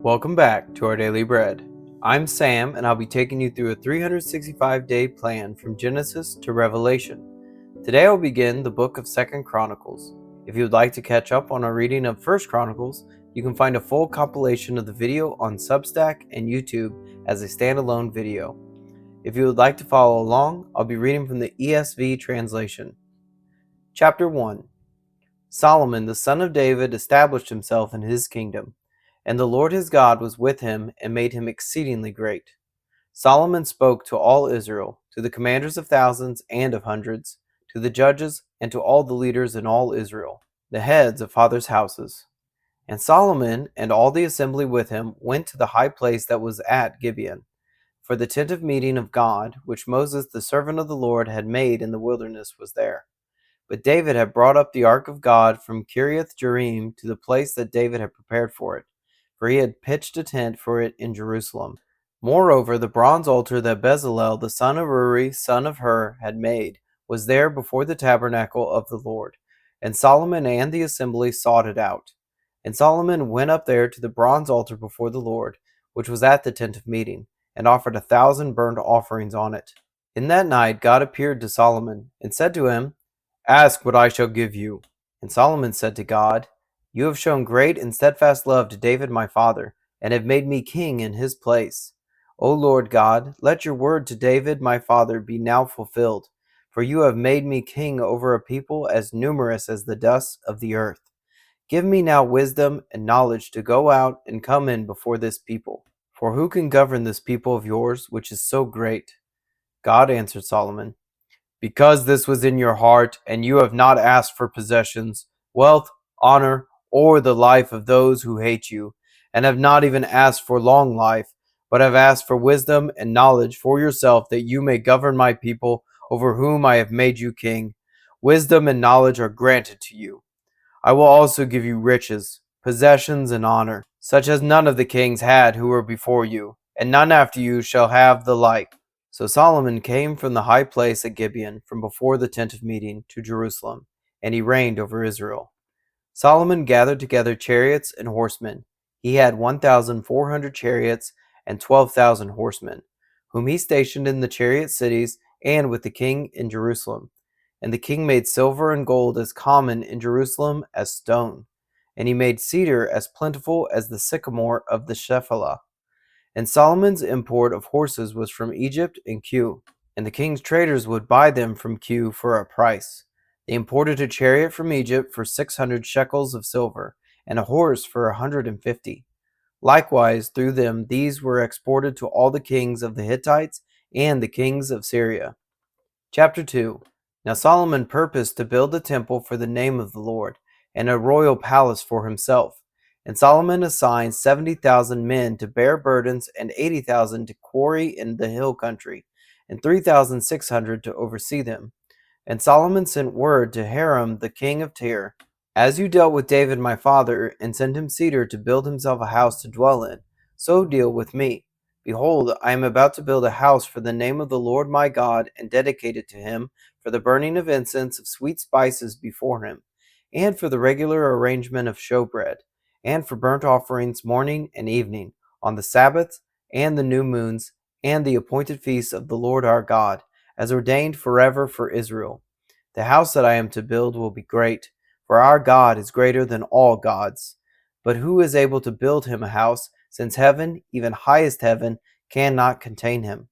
Welcome back to our Daily Bread. I'm Sam, and I'll be taking you through a 365-day plan from Genesis to Revelation. Today I'll begin the book of 2nd Chronicles. If you would like to catch up on our reading of 1st Chronicles, you can find a full compilation of the video on Substack and YouTube as a standalone video. If you would like to follow along, I'll be reading from the ESV translation. Chapter 1. Solomon, the son of David, established himself in his kingdom. And the Lord his God was with him and made him exceedingly great. Solomon spoke to all Israel, to the commanders of thousands and of hundreds, to the judges, and to all the leaders in all Israel, the heads of fathers' houses. And Solomon and all the assembly with him went to the high place that was at Gibeon, for the tent of meeting of God, which Moses the servant of the Lord had made in the wilderness, was there. But David had brought up the ark of God from Kiriath-jearim to the place that David had prepared for it, for he had pitched a tent for it in Jerusalem. Moreover, the bronze altar that Bezalel the son of Uri, son of Hur, had made, was there before the tabernacle of the Lord. And Solomon and the assembly sought it out. And Solomon went up there to the bronze altar before the Lord, which was at the tent of meeting, and offered 1,000 burnt offerings on it. In that night God appeared to Solomon, and said to him, "Ask what I shall give you." And Solomon said to God, "You have shown great and steadfast love to David my father, and have made me king in his place. O Lord God, let your word to David my father be now fulfilled, for you have made me king over a people as numerous as the dust of the earth. Give me now wisdom and knowledge to go out and come in before this people. For who can govern this people of yours, which is so great?" God answered Solomon, "Because this was in your heart, and you have not asked for possessions, wealth, honor, or the life of those who hate you, and have not even asked for long life, but have asked for wisdom and knowledge for yourself, that you may govern my people over whom I have made you king. Wisdom and knowledge are granted to you. I will also give you riches, possessions, and honor, such as none of the kings had who were before you, and none after you shall have the like." So Solomon came from the high place at Gibeon, from before the tent of meeting, to Jerusalem, and he reigned over Israel. Solomon gathered together chariots and horsemen. He had 1,400 chariots and 12,000 horsemen, whom he stationed in the chariot cities and with the king in Jerusalem. And the king made silver and gold as common in Jerusalem as stone, and he made cedar as plentiful as the sycamore of the Shephelah. And Solomon's import of horses was from Egypt and Kue, and the king's traders would buy them from Kue for a price. They imported a chariot from Egypt for 600 shekels of silver, and a horse for 150. Likewise, through them these were exported to all the kings of the Hittites and the kings of Syria. Chapter 2. Now Solomon purposed to build a temple for the name of the Lord, and a royal palace for himself. And Solomon assigned 70,000 men to bear burdens, and 80,000 to quarry in the hill country, and 3,600 to oversee them. And Solomon sent word to Huram the king of Tyre, "As you dealt with David my father, and sent him cedar to build himself a house to dwell in, so deal with me. Behold, I am about to build a house for the name of the Lord my God, and dedicate it to him, for the burning of incense of sweet spices before him, and for the regular arrangement of showbread, and for burnt offerings morning and evening, on the Sabbaths, and the new moons, and the appointed feasts of the Lord our God, as ordained forever for Israel. The house that I am to build will be great, for our God is greater than all gods. But who is able to build him a house, since heaven, even highest heaven, cannot contain him?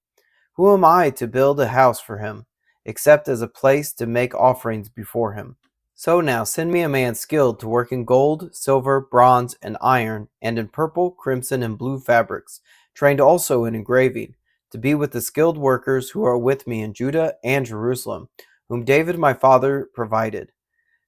Who am I to build a house for him, except as a place to make offerings before him? So now send me a man skilled to work in gold, silver, bronze, and iron, and in purple, crimson, and blue fabrics, trained also in engraving, to be with the skilled workers who are with me in Judah and Jerusalem, whom David my father provided.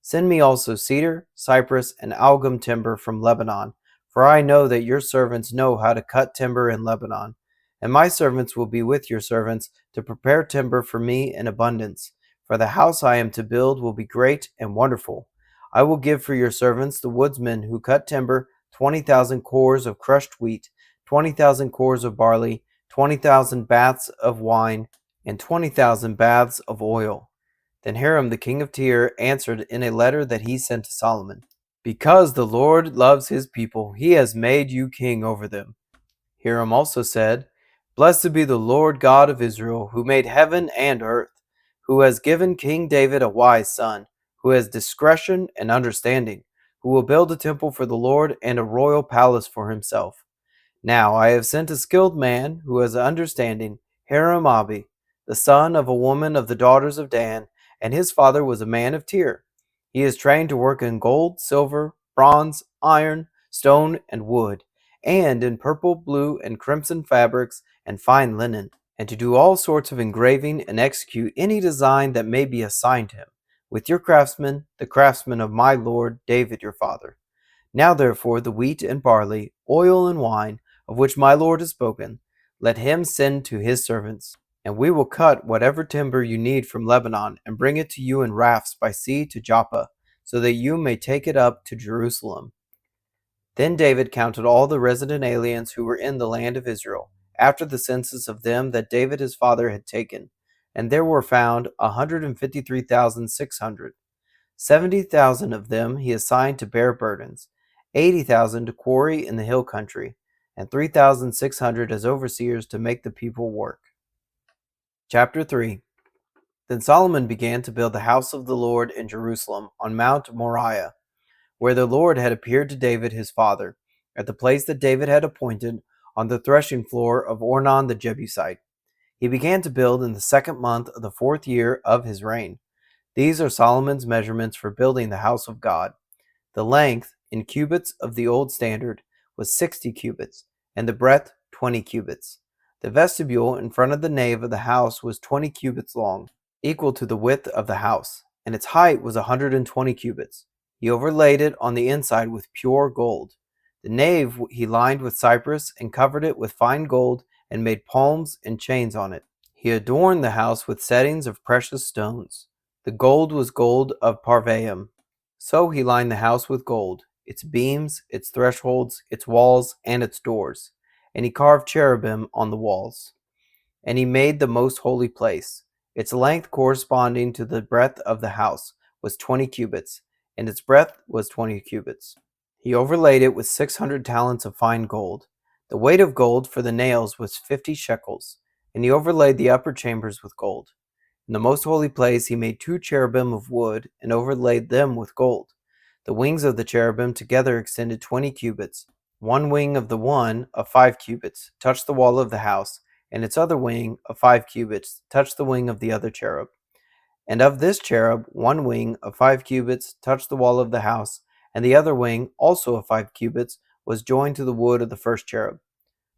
Send me also cedar, cypress, and algum timber from Lebanon, for I know that your servants know how to cut timber in Lebanon. And my servants will be with your servants to prepare timber for me in abundance. For the house I am to build will be great and wonderful. I will give for your servants, the woodsmen who cut timber, 20,000 cores of crushed wheat, 20,000 cores of barley, 20,000 baths of wine, and 20,000 baths of oil." Then Huram the king of Tyre answered in a letter that he sent to Solomon, Because the Lord loves his people, he has made you king over them. Huram also said, Blessed be the Lord God of Israel, who made heaven and earth, who has given King David a wise son, who has discretion and understanding, who will build a temple for the Lord and a royal palace for himself. Now I have sent a skilled man who has understanding, Huram-abi, the son of a woman of the daughters of Dan, and his father was a man of Tyre. He is trained to work in gold, silver, bronze, iron, stone, and wood, and in purple, blue, and crimson fabrics and fine linen, and to do all sorts of engraving and execute any design that may be assigned him, with your craftsmen, the craftsmen of my lord David your father. Now therefore the wheat and barley, oil and wine, of which my lord has spoken, let him send to his servants, and we will cut whatever timber you need from Lebanon, and bring it to you in rafts by sea to Joppa, so that you may take it up to Jerusalem. Then David counted all the resident aliens who were in the land of Israel, after the census of them that David his father had taken, and there were found 153,600. 70,000 of them he assigned to bear burdens, 80,000 to quarry in the hill country, and 3,600 as overseers to make the people work. Chapter 3. Then Solomon began to build the house of the Lord in Jerusalem on Mount Moriah, where the Lord had appeared to David his father, at the place that David had appointed on the threshing floor of Ornan the Jebusite. He began to build in the 2nd month of the 4th year of his reign. These are Solomon's measurements for building the house of God. The length, in cubits of the old standard, was 60 cubits, and the breadth 20 cubits. The vestibule in front of the nave of the house was 20 cubits long, equal to the width of the house, and its height was 120 cubits. He overlaid it on the inside with pure gold. The nave he lined with cypress and covered it with fine gold and made palms and chains on it. He adorned the house with settings of precious stones. The gold was gold of Parvaim. So he lined the house with gold, its beams, its thresholds, its walls, and its doors. And he carved cherubim on the walls. And he made the most holy place. Its length corresponding to the breadth of the house was 20 cubits, and its breadth was 20 cubits. He overlaid it with 600 talents of fine gold. The weight of gold for the nails was 50 shekels, and he overlaid the upper chambers with gold. In the most holy place he made 2 cherubim of wood, and overlaid them with gold. The wings of the cherubim together extended 20 cubits. One wing of the one, of 5 cubits, touched the wall of the house, and its other wing, of 5 cubits, touched the wing of the other cherub. And of this cherub, one wing, of 5 cubits, touched the wall of the house, and the other wing, also of 5 cubits, was joined to the wood of the first cherub.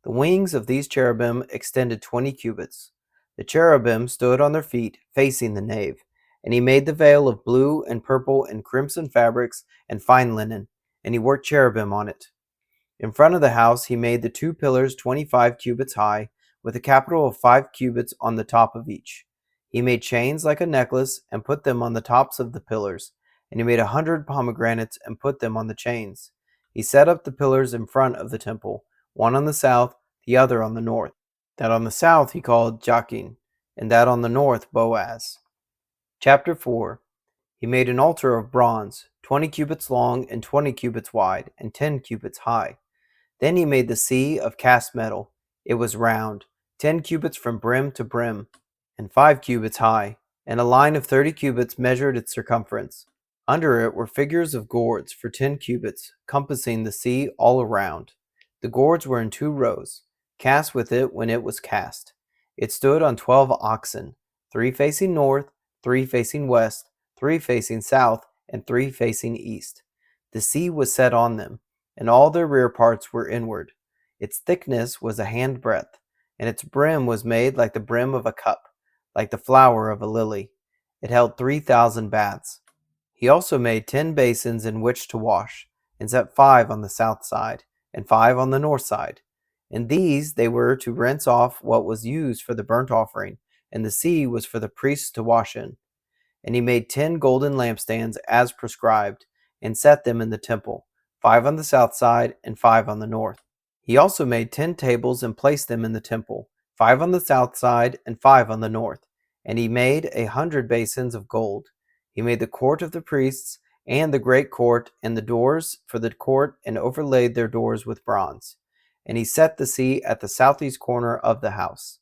The wings of these cherubim extended 20 cubits. The cherubim stood on their feet, facing the nave. And he made the veil of blue and purple and crimson fabrics and fine linen, and he worked cherubim on it. In front of the house he made the 2 pillars 25 cubits high, with a capital of 5 cubits on the top of each. He made chains like a necklace, and put them on the tops of the pillars, and he made 100 pomegranates, and put them on the chains. He set up the pillars in front of the temple, one on the south, the other on the north. That on the south he called Jachin, and that on the north Boaz. Chapter 4. He made an altar of bronze, 20 cubits long and 20 cubits wide, and 10 cubits high. Then he made the sea of cast metal. It was round, 10 cubits from brim to brim, and 5 cubits high, and a line of 30 cubits measured its circumference. Under it were figures of gourds for 10 cubits, compassing the sea all around. The gourds were in 2 rows, cast with it when it was cast. It stood on 12 oxen, 3 facing north, 3 facing west, 3 facing south, and 3 facing east. The sea was set on them, and all their rear parts were inward. Its thickness was a handbreadth, and its brim was made like the brim of a cup, like the flower of a lily. It held 3,000 baths. He also made 10 basins in which to wash, and set 5 on the south side, and 5 on the north side. In these they were to rinse off what was used for the burnt offering, and the sea was for the priests to wash in. And he made 10 golden lampstands as prescribed, and set them in the temple, 5 on the south side, and 5 on the north. He also made 10 tables and placed them in the temple, 5 on the south side, and 5 on the north. And he made 100 basins of gold. He made the court of the priests, and the great court, and the doors for the court, and overlaid their doors with bronze. And he set the sea at the southeast corner of the house.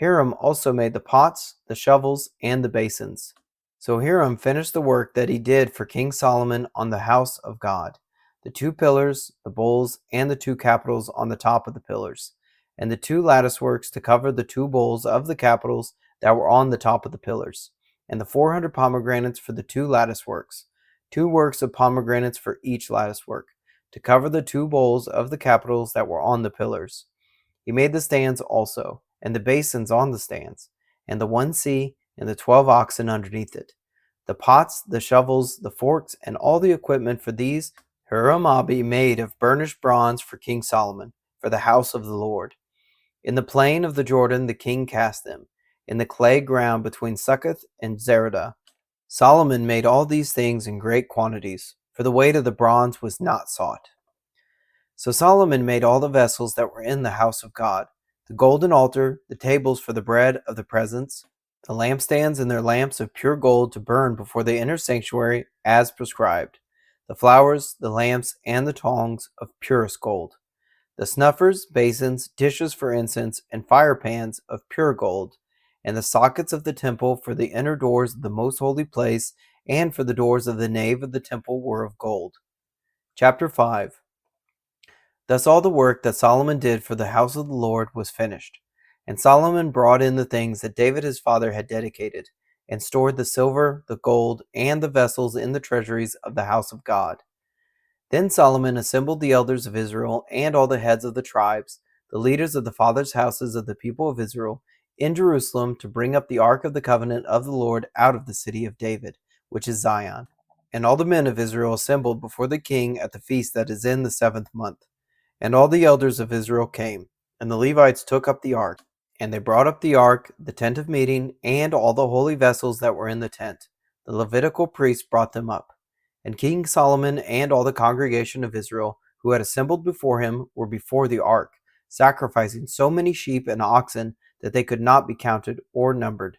Huram also made the pots, the shovels, and the basins. So Huram finished the work that he did for King Solomon on the house of God: the 2 pillars, the bowls, and the 2 capitals on the top of the pillars, and the 2 lattice works to cover the 2 bowls of the capitals that were on the top of the pillars, and the 400 pomegranates for the 2 lattice works, 2 works of pomegranates for each lattice work, to cover the 2 bowls of the capitals that were on the pillars. He made the stands also, and the basins on the stands, and the 1 sea, and the 12 oxen underneath it, the pots, the shovels, the forks, and all the equipment for these Huram-abi made of burnished bronze for King Solomon, for the house of the Lord. In the plain of the Jordan the king cast them, in the clay ground between Succoth and Zeradah. Solomon made all these things in great quantities, for the weight of the bronze was not sought. So Solomon made all the vessels that were in the house of God: the golden altar, the tables for the bread of the presence, the lampstands and their lamps of pure gold to burn before the inner sanctuary as prescribed, the flowers, the lamps, and the tongs of purest gold, the snuffers, basins, dishes for incense, and fire pans of pure gold, and the sockets of the temple for the inner doors of the most holy place and for the doors of the nave of the temple were of gold. Chapter 5. Thus all the work that Solomon did for the house of the Lord was finished. And Solomon brought in the things that David his father had dedicated, and stored the silver, the gold, and the vessels in the treasuries of the house of God. Then Solomon assembled the elders of Israel and all the heads of the tribes, the leaders of the fathers' houses of the people of Israel, in Jerusalem to bring up the ark of the covenant of the Lord out of the city of David, which is Zion. And all the men of Israel assembled before the king at the feast that is in the 7th month. And all the elders of Israel came, and the Levites took up the ark. And they brought up the ark, the tent of meeting, and all the holy vessels that were in the tent. The Levitical priests brought them up. And King Solomon and all the congregation of Israel, who had assembled before him, were before the ark, sacrificing so many sheep and oxen that they could not be counted or numbered.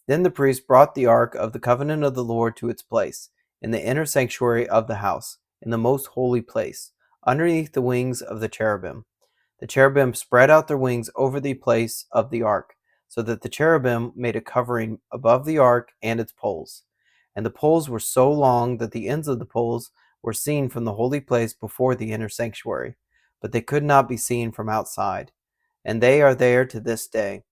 Then the priests brought the ark of the covenant of the Lord to its place, in the inner sanctuary of the house, in the most holy place, underneath the wings of the cherubim. The cherubim spread out their wings over the place of the ark, so that the cherubim made a covering above the ark and its poles. And the poles were so long that the ends of the poles were seen from the holy place before the inner sanctuary, but they could not be seen from outside. And they are there to this day.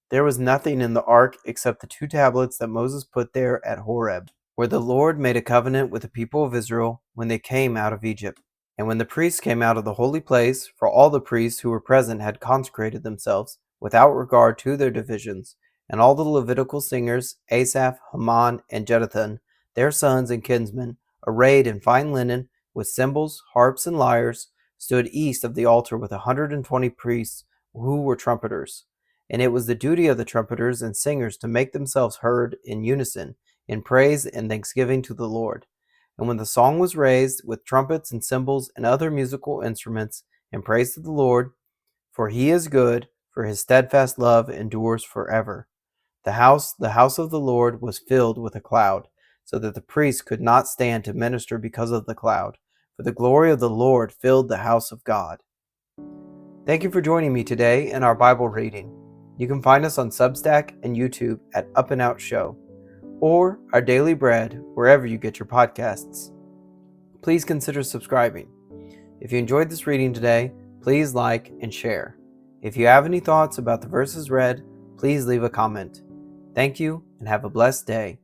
There was nothing in the ark except the 2 tablets that Moses put there at Horeb, where the Lord made a covenant with the people of Israel when they came out of Egypt. And when the priests came out of the holy place, for all the priests who were present had consecrated themselves, without regard to their divisions, and all the Levitical singers, Asaph, Heman, and Jeduthun, their sons and kinsmen, arrayed in fine linen, with cymbals, harps, and lyres, stood east of the altar with 120 priests who were trumpeters. And it was the duty of the trumpeters and singers to make themselves heard in unison, in praise and thanksgiving to the Lord. And when the song was raised with trumpets and cymbals and other musical instruments, in praise to the Lord, for he is good, for his steadfast love endures forever. The house of the Lord, was filled with a cloud, so that the priests could not stand to minister because of the cloud, for the glory of the Lord filled the house of God. Thank you for joining me today in our Bible reading. You can find us on Substack and YouTube at Up+Out Show, or Our Daily Bread wherever you get your podcasts. Please consider subscribing. If you enjoyed this reading today, please like and share. If you have any thoughts about the verses read, please leave a comment. Thank you and have a blessed day.